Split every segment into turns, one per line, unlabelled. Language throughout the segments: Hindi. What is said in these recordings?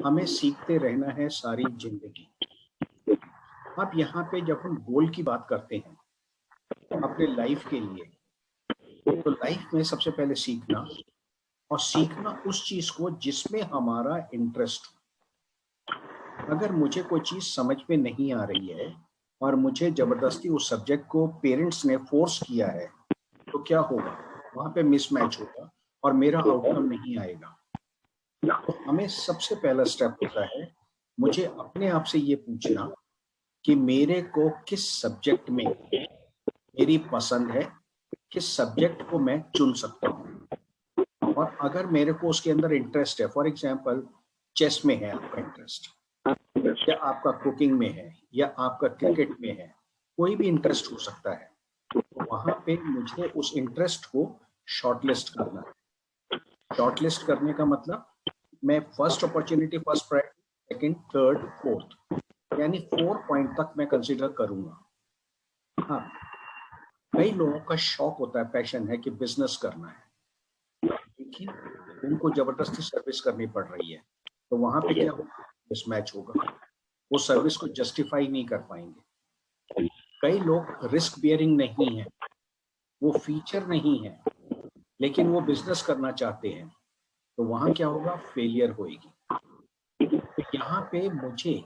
हमें सीखते रहना है सारी जिंदगी। अब यहाँ पे जब हम गोल की बात करते हैं अपने लाइफ के लिए, तो लाइफ में सबसे पहले सीखना, और सीखना उस चीज को जिसमें हमारा इंटरेस्ट हो। अगर मुझे कोई चीज समझ में नहीं आ रही है और मुझे जबरदस्ती उस सब्जेक्ट को पेरेंट्स ने फोर्स किया है, तो क्या होगा? वहां पे मिसमैच होगा और मेरा आउटकम नहीं आएगा। तो हमें सबसे पहला स्टेप होता है मुझे अपने आप से ये पूछना कि मेरे को किस सब्जेक्ट में मेरी पसंद है, किस सब्जेक्ट को मैं चुन सकता हूँ। और अगर मेरे को उसके अंदर इंटरेस्ट है, फॉर एग्जांपल चेस में है आपका इंटरेस्ट, या आपका कुकिंग में है, या आपका क्रिकेट में है, कोई भी इंटरेस्ट हो सकता है, तो वहां पे मुझे उस इंटरेस्ट को शॉर्टलिस्ट करना है। शॉर्टलिस्ट करने का मतलब मैं first opportunity, first priority, second, third, fourth, यानी 4 पॉइंट तक मैं कंसीडर करूंगा। हाँ, कई लोगों का शौक होता है, पैशन है कि बिजनेस करना है, लेकिन उनको जबरदस्ती सर्विस करनी पड़ रही है, तो वहां पे क्या होगा? मिसमैच होगा, वो सर्विस को जस्टिफाई नहीं कर पाएंगे। कई लोग रिस्क बियरिंग नहीं है, वो फीचर नहीं है, लेकिन वो बिजनेस करना चाहते हैं, तो वहां क्या होगा? फेलियर होएगी। तो यहाँ पे मुझे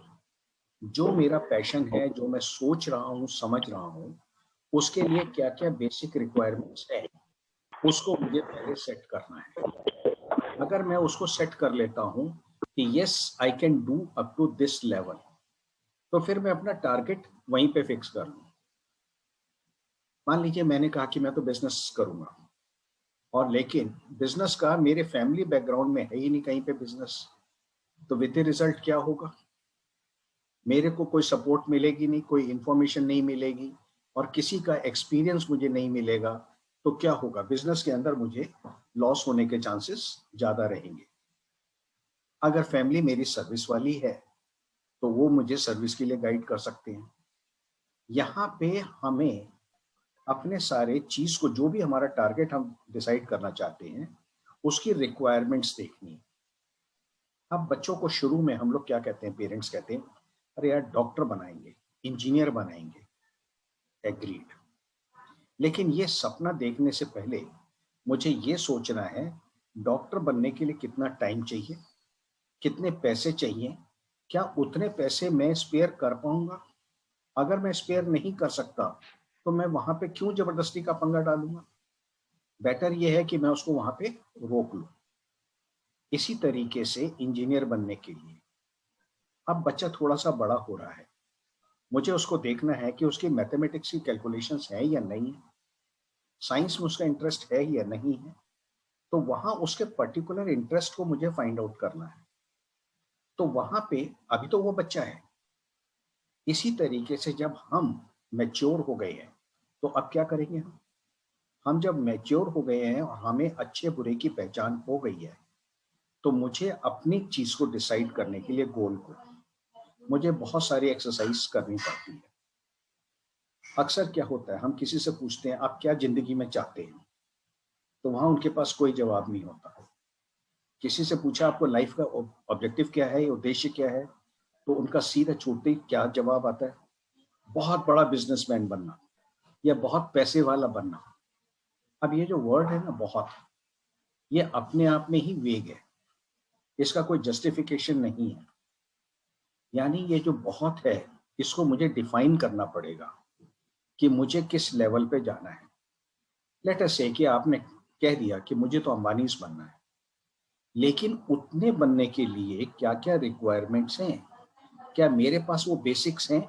जो मेरा पैशन है, जो मैं सोच रहा हूँ, समझ रहा हूँ, उसके लिए क्या क्या बेसिक रिक्वायरमेंट्स है, उसको मुझे पहले सेट करना है। अगर मैं उसको सेट कर लेता हूँ कि yes I can do up to this level, तो फिर मैं अपना टारगेट वहीं पे फिक्स कर लूँ। मान लीजिए मैंने कहा कि मैं तो बिजनेस करूंगा, और लेकिन बिजनेस का मेरे फैमिली बैकग्राउंड में है ही नहीं कहीं पे बिजनेस, तो विद द रिजल्ट क्या होगा? मेरे को कोई सपोर्ट मिलेगी नहीं, कोई इंफॉर्मेशन नहीं मिलेगी, और किसी का एक्सपीरियंस मुझे नहीं मिलेगा, तो क्या होगा? बिजनेस के अंदर मुझे लॉस होने के चांसेस ज्यादा रहेंगे। अगर फैमिली मेरी सर्विस वाली है, तो वो मुझे सर्विस के लिए गाइड कर सकते हैं। यहाँ पे हमें अपने सारे चीज को, जो भी हमारा टारगेट हम डिसाइड करना चाहते हैं, उसकी रिक्वायरमेंट्स देखनी है। अब बच्चों को शुरू में हम लोग क्या कहते हैं, पेरेंट्स कहते हैं अरे यार डॉक्टर बनाएंगे, इंजीनियर बनाएंगे, एग्रीड। लेकिन ये सपना देखने से पहले मुझे ये सोचना है डॉक्टर बनने के लिए कितना टाइम चाहिए, कितने पैसे चाहिए, क्या उतने पैसे मैं स्पेयर कर पाऊंगा? अगर मैं स्पेयर नहीं कर सकता, तो मैं वहां पे क्यों जबरदस्ती का पंगा डालूंगा? बेटर ये है कि मैं उसको वहां पे रोक लूं। इसी तरीके से इंजीनियर बनने के लिए, अब बच्चा थोड़ा सा बड़ा हो रहा है, मुझे उसको देखना है कि उसकी मैथमेटिक्स की कैलकुलेशंस है या नहीं है, साइंस में उसका इंटरेस्ट है या नहीं है, तो वहां उसके पर्टिकुलर इंटरेस्ट को मुझे फाइंड आउट करना है। तो वहां पे अभी तो वो बच्चा है। इसी तरीके से जब हम मैच्योर हो गए हैं, तो अब क्या करेंगे हम जब मैच्योर हो गए हैं और हमें अच्छे बुरे की पहचान हो गई है, तो मुझे अपनी चीज को डिसाइड करने के लिए, गोल को, मुझे बहुत सारी एक्सरसाइज करनी पड़ती है। अक्सर क्या होता है, हम किसी से पूछते हैं आप क्या जिंदगी में चाहते हैं, तो वहां उनके पास कोई जवाब नहीं होता। किसी से पूछा आपको लाइफ का ऑब्जेक्टिव क्या है, उद्देश्य क्या है, तो उनका सीधा छूटते ही क्या जवाब आता है? बहुत बड़ा बिजनेसमैन बनना, या बहुत पैसे वाला बनना। अब ये जो वर्ड है ना, बहुत, ये अपने आप में ही वेग है, इसका कोई जस्टिफिकेशन नहीं है। यानी ये जो बहुत है, इसको मुझे डिफाइन करना पड़ेगा कि मुझे किस लेवल पे जाना है। लेट अस से कि आपने कह दिया कि मुझे तो अंबानीज बनना है, लेकिन उतने बनने के लिए क्या क्या रिक्वायरमेंट्स हैं, क्या मेरे पास वो बेसिक्स हैं?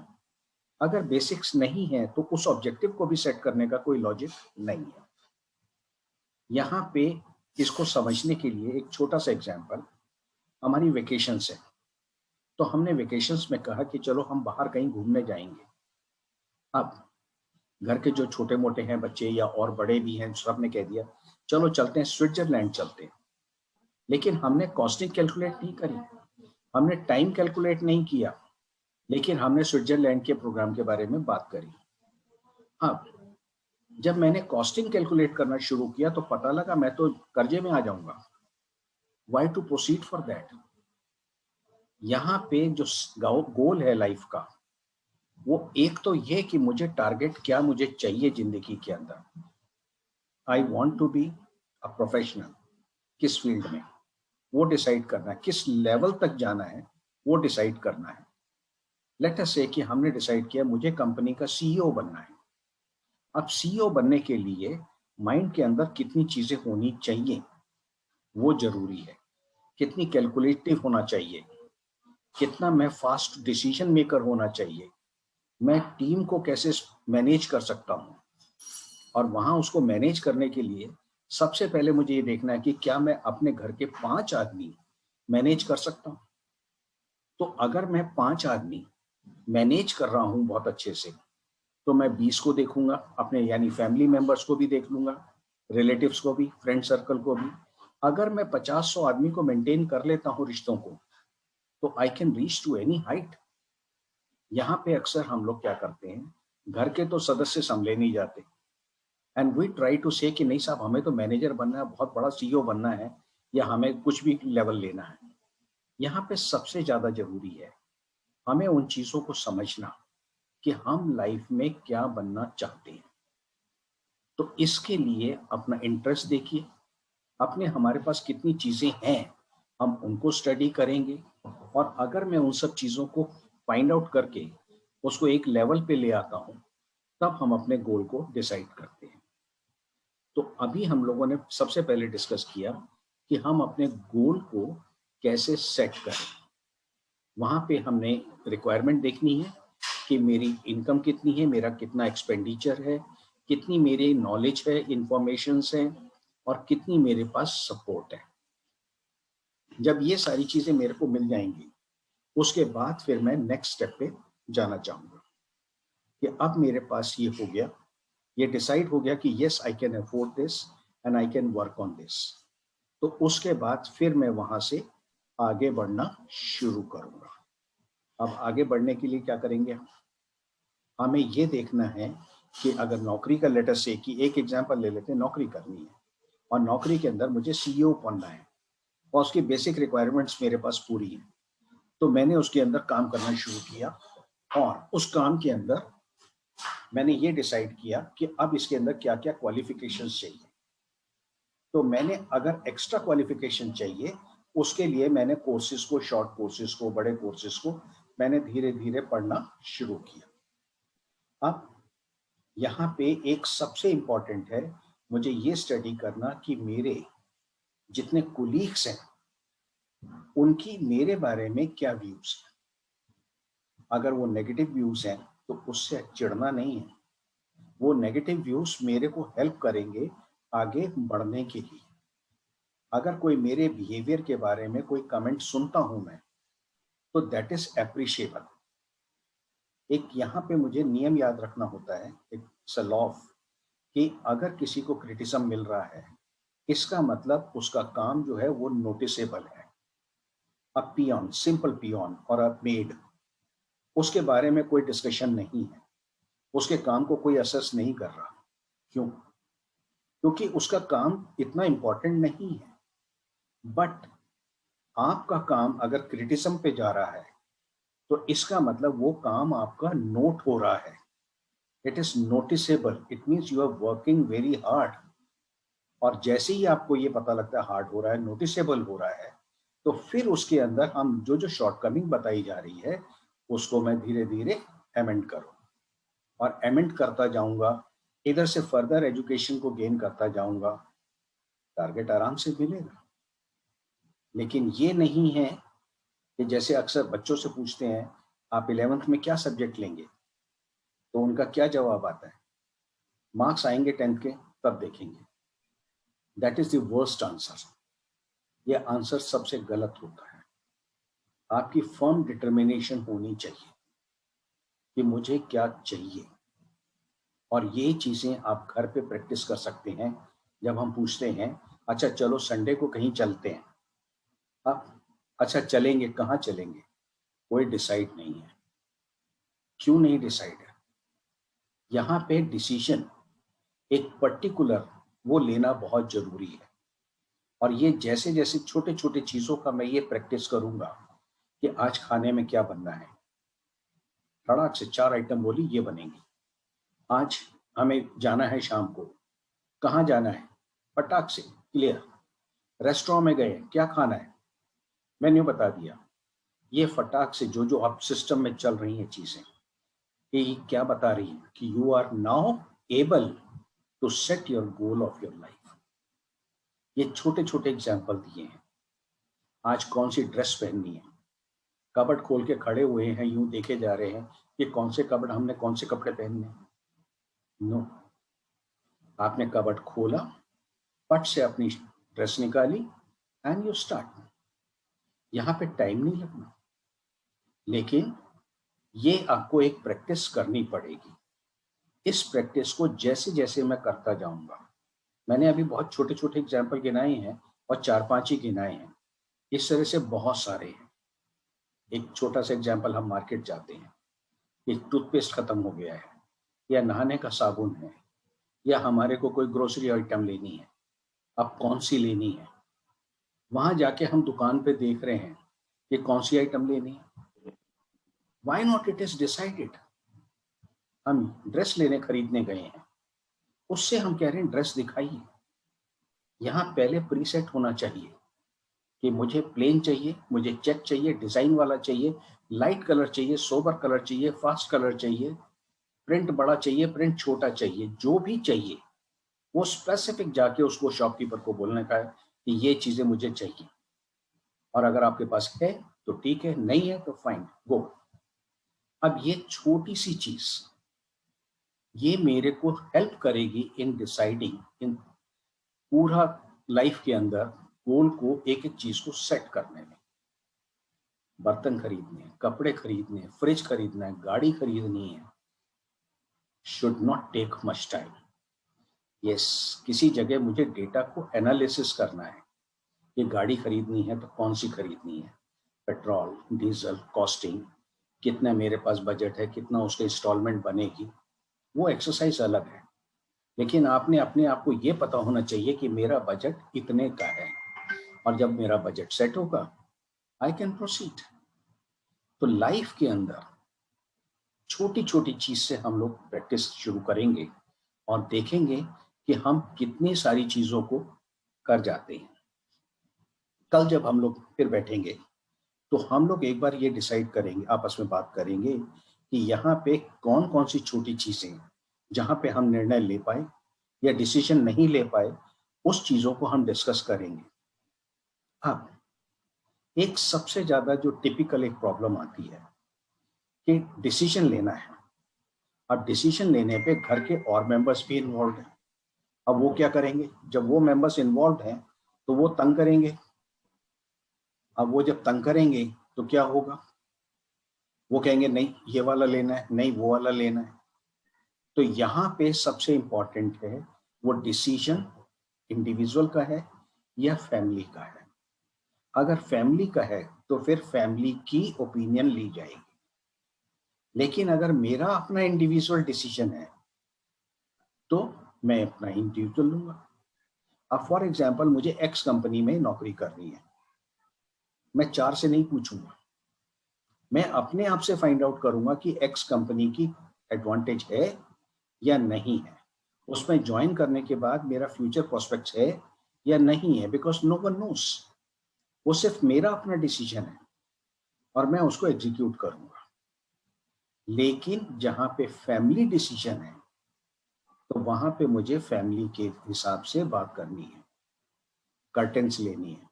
अगर बेसिक्स नहीं है, तो उस ऑब्जेक्टिव को भी सेट करने का कोई लॉजिक नहीं है। यहाँ पे इसको समझने के लिए एक छोटा सा एग्जांपल, हमारी वेकेशंस है, तो हमने वेकेशंस में कहा कि चलो हम बाहर कहीं घूमने जाएंगे। अब घर के जो छोटे मोटे हैं बच्चे, या और बड़े भी हैं, सब ने कह दिया चलो चलते हैं स्विट्जरलैंड चलते हैं। लेकिन हमने कॉस्टिंग कैलकुलेट नहीं करी, हमने टाइम कैलकुलेट नहीं किया, लेकिन हमने स्विट्जरलैंड के प्रोग्राम के बारे में बात करी। अब जब मैंने कॉस्टिंग कैलकुलेट करना शुरू किया, तो पता लगा मैं तो कर्जे में आ जाऊंगा। Why to proceed for that? यहाँ पे जो गोल है लाइफ का, वो एक तो ये कि मुझे टारगेट क्या मुझे चाहिए जिंदगी के अंदर। I want to be a professional, किस फील्ड में वो डिसाइड करना है, किस लेवल तक जाना है वो डिसाइड करना है। लेट अस से कि हमने डिसाइड किया मुझे कंपनी का सीईओ बनना है। अब सीईओ बनने के लिए माइंड के अंदर कितनी चीजें होनी चाहिए वो जरूरी है। कितनी कैलकुलेटिव होना चाहिए, कितना मैं फास्ट डिसीजन मेकर होना चाहिए, मैं टीम को कैसे मैनेज कर सकता हूँ। और वहां उसको मैनेज करने के लिए सबसे पहले मुझे ये देखना है कि क्या मैं अपने घर के 5 आदमी मैनेज कर सकता हूँ। तो अगर मैं 5 आदमी मैनेज कर रहा हूँ बहुत अच्छे से, तो मैं 20 को देखूंगा, अपने यानी फैमिली मेंबर्स को भी देख लूंगा, रिलेटिव्स को भी, फ्रेंड सर्कल को भी। अगर मैं 50-100 आदमी को मेंटेन कर लेता हूँ रिश्तों को, तो I can reach to any height. यहाँ पे अक्सर हम लोग क्या करते हैं, घर के तो सदस्य संभले नहीं जाते, एंड वी ट्राई टू से कि नहीं साहब हमें तो मैनेजर बनना है, बहुत बड़ा सीईओ बनना है, या हमें कुछ भी लेवल लेना है। यहाँ पे सबसे ज्यादा जरूरी है हमें उन चीजों को समझना कि हम लाइफ में क्या बनना चाहते हैं। तो इसके लिए अपना इंटरेस्ट देखिए, अपने हमारे पास कितनी चीजें हैं, हम उनको स्टडी करेंगे। और अगर मैं उन सब चीजों को फाइंड आउट करके उसको एक लेवल पे ले आता हूँ, तब हम अपने गोल को डिसाइड करते हैं। तो अभी हम लोगों ने सबसे पहले डिस्कस किया कि हम अपने गोल को कैसे सेट करें। वहां पे हमने रिक्वायरमेंट देखनी है कि मेरी इनकम कितनी है, मेरा कितना एक्सपेंडिचर है, कितनी मेरी नॉलेज है, इंफॉर्मेशन है, और कितनी मेरे पास सपोर्ट है। जब ये सारी चीजें मेरे को मिल जाएंगी, उसके बाद फिर मैं नेक्स्ट स्टेप पे जाना चाहूंगा कि अब मेरे पास ये हो गया, ये डिसाइड हो गया कि yes I can afford this and I can work on this. तो उसके बाद फिर मैं वहां से आगे बढ़ना शुरू करूंगा। अब आगे बढ़ने के लिए क्या करेंगे हम, हमें ये देखना है कि अगर नौकरी का लेटर से कि एक एग्जांपल ले लेते हैं, नौकरी करनी है और नौकरी के अंदर मुझे सीईओ बनना है और उसकी बेसिक रिक्वायरमेंट्स मेरे पास पूरी है, तो मैंने उसके अंदर काम करना शुरू किया। और उस काम के अंदर मैंने ये डिसाइड किया कि अब इसके अंदर क्या क्या क्वालिफिकेशंस चाहिए। तो मैंने अगर एक्स्ट्रा क्वालिफिकेशन चाहिए, उसके लिए मैंने कोर्सेज को, शॉर्ट कोर्सेज को, बड़े कोर्सेज को मैंने धीरे धीरे पढ़ना शुरू किया। अब यहाँ पे एक सबसे इंपॉर्टेंट है मुझे ये स्टडी करना कि मेरे जितने कुलीग्स हैं उनकी मेरे बारे में क्या व्यूज हैं। अगर वो नेगेटिव व्यूज हैं तो उससे चिढ़ना नहीं है, वो नेगेटिव व्यूज मेरे को हेल्प करेंगे आगे बढ़ने के लिए। अगर कोई मेरे बिहेवियर के बारे में कोई कमेंट सुनता हूं मैं, तो दैट इज अप्रिशिएबल। एक यहाँ पे मुझे नियम याद रखना होता है, एक लॉ ऑफ, कि अगर किसी को क्रिटिसिज्म मिल रहा है, इसका मतलब उसका काम जो है वो नोटिसेबल है। अ पियोन, सिंपल पियोन और अ मेड, उसके बारे में कोई डिस्कशन नहीं है, उसके काम को कोई असेस नहीं कर रहा। क्यों? क्योंकि उसका काम इतना इंपॉर्टेंट नहीं है। बट आपका काम अगर क्रिटिसिज्म पे जा रहा है, तो इसका मतलब वो काम आपका नोट हो रहा है, it is noticeable, it means you are working very hard. और जैसे ही आपको ये पता लगता है हार्ड हो रहा है, नोटिसेबल हो रहा है, तो फिर उसके अंदर हम जो जो शॉर्टकमिंग बताई जा रही है उसको मैं धीरे धीरे एमेंड करूँ, और एमेंड करता जाऊंगा, इधर से फर्दर एजुकेशन को गेन करता जाऊंगा, टारगेट आराम से मिलेगा। लेकिन ये नहीं है कि जैसे अक्सर बच्चों से पूछते हैं आप 11th में क्या सब्जेक्ट लेंगे, तो उनका क्या जवाब आता है, मार्क्स आएंगे 10th के तब देखेंगे। That is the worst answer. ये आंसर सबसे गलत होता है। आपकी फर्म डिटर्मिनेशन होनी चाहिए कि मुझे क्या चाहिए। और ये चीजें आप घर पे प्रैक्टिस कर सकते हैं। जब हम पूछते हैं अच्छा चलो संडे को कहीं चलते हैं, आप अच्छा चलेंगे, कहाँ चलेंगे, कोई डिसाइड नहीं है। क्यों नहीं डिसाइड है? यहाँ पे डिसीजन एक पर्टिकुलर वो लेना बहुत जरूरी है। और ये जैसे जैसे छोटे छोटे चीजों का मैं ये प्रैक्टिस करूंगा, कि आज खाने में क्या बनना है, फटाक से 4 आइटम बोली ये बनेंगी। आज हमें जाना है शाम को, कहाँ जाना है, फटाक से क्लियर। रेस्टोरेंट में गए, क्या खाना है, मेन्यू बता दिया। ये फटाक से जो जो आप सिस्टम में चल रही हैं चीजें, ये क्या बता रही है कि you are now able to set your goal of your life. ये छोटे छोटे एग्जाम्पल दिए हैं। आज कौन सी ड्रेस पहननी है, कबर्ड खोल के खड़े हुए हैं, यूं देखे जा रहे हैं कि कौन से कबर्ड, हमने कौन से कपड़े पहनने। नो, आपने कबर्ड खोला, पट से अपनी ड्रेस निकाली एंड यू स्टार्ट। यहां पे टाइम नहीं लगना, लेकिन ये आपको एक प्रैक्टिस करनी पड़ेगी। इस प्रैक्टिस को जैसे जैसे मैं करता जाऊंगा, मैंने अभी बहुत छोटे छोटे एग्जाम्पल गिनाए हैं और 4-5 ही गिनाए हैं, इस तरह से बहुत सारे हैं। एक छोटा सा एग्जाम्पल, हम मार्केट जाते हैं, एक टूथपेस्ट खत्म हो गया है, या नहाने का साबुन है, या हमारे को कोई ग्रोसरी आइटम लेनी है, अब कौन सी लेनी है। वहां जाके हम दुकान पे देख रहे हैं कि कौन सी आइटम लेनी है। Why not, it is decided. हम ड्रेस लेने खरीदने गए हैं, उससे हम कह रहे हैं ड्रेस दिखाइए। यहाँ पहले प्रीसेट होना चाहिए कि मुझे प्लेन चाहिए, मुझे चेक चाहिए, डिजाइन वाला चाहिए, लाइट कलर चाहिए, सोबर कलर चाहिए, फास्ट कलर चाहिए, प्रिंट बड़ा चाहिए, प्रिंट छोटा चाहिए, जो भी चाहिए वो स्पेसिफिक जाके उसको शॉपकीपर को बोलने का है कि ये चीजें मुझे चाहिए। और अगर आपके पास है तो ठीक है, नहीं है तो फाइन, गो। अब ये छोटी सी चीज, ये मेरे को हेल्प करेगी इन डिसाइडिंग, इन पूरा लाइफ के अंदर गोल को, एक एक चीज को सेट करने में। बर्तन खरीदने, कपड़े खरीदने, फ्रिज खरीदना है, गाड़ी खरीदनी है, should not take much time. Yes, किसी जगह मुझे डेटा को एनालिसिस करना है कि गाड़ी खरीदनी है तो कौन सी खरीदनी है, पेट्रोल, डीजल, कॉस्टिंग, कितना मेरे पास बजट है, कितना उसके इंस्टॉलमेंट बनेगी, वो एक्सरसाइज अलग है। लेकिन आपने अपने आप को ये पता होना चाहिए कि मेरा बजट इतने का है, और जब मेरा बजट सेट होगा आई कैन प्रोसीड। तो लाइफ के अंदर छोटी छोटी चीज से हम लोग प्रैक्टिस शुरू करेंगे और देखेंगे कि हम कितनी सारी चीजों को कर जाते हैं। कल जब हम लोग फिर बैठेंगे तो हम लोग एक बार ये डिसाइड करेंगे, आपस में बात करेंगे कि यहाँ पे कौन कौन सी छोटी चीजें जहां पे हम निर्णय ले पाए या डिसीजन नहीं ले पाए, उस चीजों को हम डिस्कस करेंगे। अब एक सबसे ज्यादा जो टिपिकल एक प्रॉब्लम आती है कि डिसीजन लेना है, अब डिसीजन लेने पे घर के और मेंबर्स भी इन्वॉल्व हैं। अब वो क्या करेंगे, जब वो मेंबर्स इन्वॉल्व हैं तो वो तंग करेंगे। अब वो जब तंग करेंगे तो क्या होगा, वो कहेंगे नहीं ये वाला लेना है, नहीं वो वाला लेना है। तो यहाँ पे सबसे इंपॉर्टेंट है वो डिसीजन इंडिविजुअल का है या फैमिली का है। अगर फैमिली का है तो फिर फैमिली की ओपिनियन ली जाएगी। लेकिन अगर मेरा अपना इंडिविजुअल डिसीजन है तो मैं अपना इंडिविजुअल लूंगा। अब फॉर एग्जाम्पल, मुझे एक्स कंपनी में नौकरी करनी है, मैं 4 से नहीं पूछूंगा, मैं अपने आप से फाइंड आउट करूंगा कि एक्स कंपनी की एडवांटेज है या नहीं है, उसमें ज्वाइन करने के बाद मेरा फ्यूचर प्रोस्पेक्ट्स है या नहीं है, बिकॉज नो वन नोस। वो सिर्फ मेरा अपना डिसीजन है और मैं उसको एग्जीक्यूट करूंगा। लेकिन जहां पे फैमिली डिसीजन है तो वहां पे मुझे फैमिली के हिसाब से बात करनी है, कर्टेन्स लेनी है।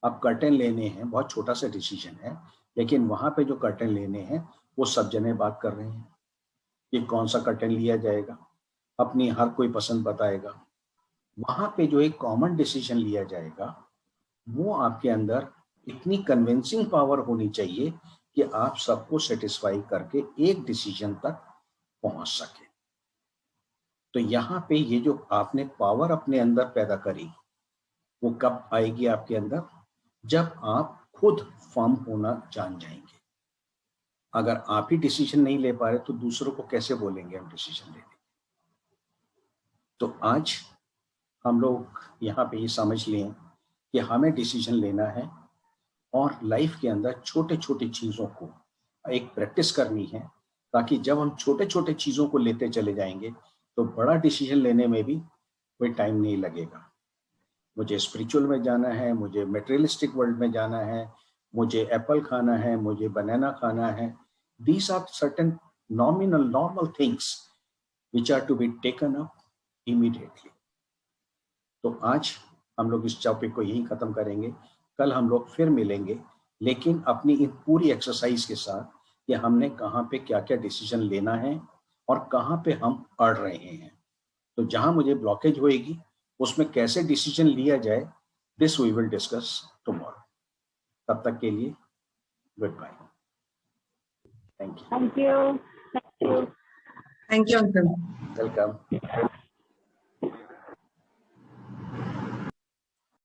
अब कर्टेन लेने हैं, बहुत छोटा सा डिसीजन है, लेकिन वहां पे जो कर्टेन लेने हैं वो सब जने बात कर रहे हैं कि कौन सा कर्टेन लिया जाएगा, अपनी हर कोई पसंद बताएगा। वहां पे जो एक कॉमन डिसीजन लिया जाएगा, वो आपके अंदर इतनी कन्विंसिंग पावर होनी चाहिए कि आप सबको सेटिस्फाई करके एक डिसीजन तक पहुंच सके। तो यहाँ पे ये जो आपने पावर अपने अंदर पैदा करी, वो कब आएगी आपके अंदर, जब आप खुद फर्म होना जान जाएंगे। अगर आप ही डिसीजन नहीं ले पा रहे तो दूसरों को कैसे बोलेंगे हम डिसीजन लेने। तो आज हम लोग यहाँ पे ये समझ लें कि हमें डिसीजन लेना है और लाइफ के अंदर छोटे छोटे चीजों को एक प्रैक्टिस करनी है, ताकि जब हम छोटे छोटे चीजों को लेते चले जाएंगे तो बड़ा डिसीजन लेने में भी कोई टाइम नहीं लगेगा। मुझे स्पिरिचुअल में जाना है, मुझे मटेरियलिस्टिक वर्ल्ड में जाना है, मुझे एप्पल खाना है, मुझे बनाना खाना है, these are certain normal things which are to be taken up immediately. तो आज हम लोग इस टॉपिक को यहीं खत्म करेंगे। कल हम लोग फिर मिलेंगे, लेकिन अपनी इन पूरी एक्सरसाइज के साथ कि हमने कहाँ पे क्या क्या डिसीजन लेना है और कहाँ पे हम अड़ रहे हैं। तो जहां मुझे ब्लॉकेज होएगी उसमें कैसे डिसीजन लिया जाए, this we will discuss tomorrow. तब तक के लिए good bye. Thank you.
Thank you.
Thank you, uncle.
Welcome.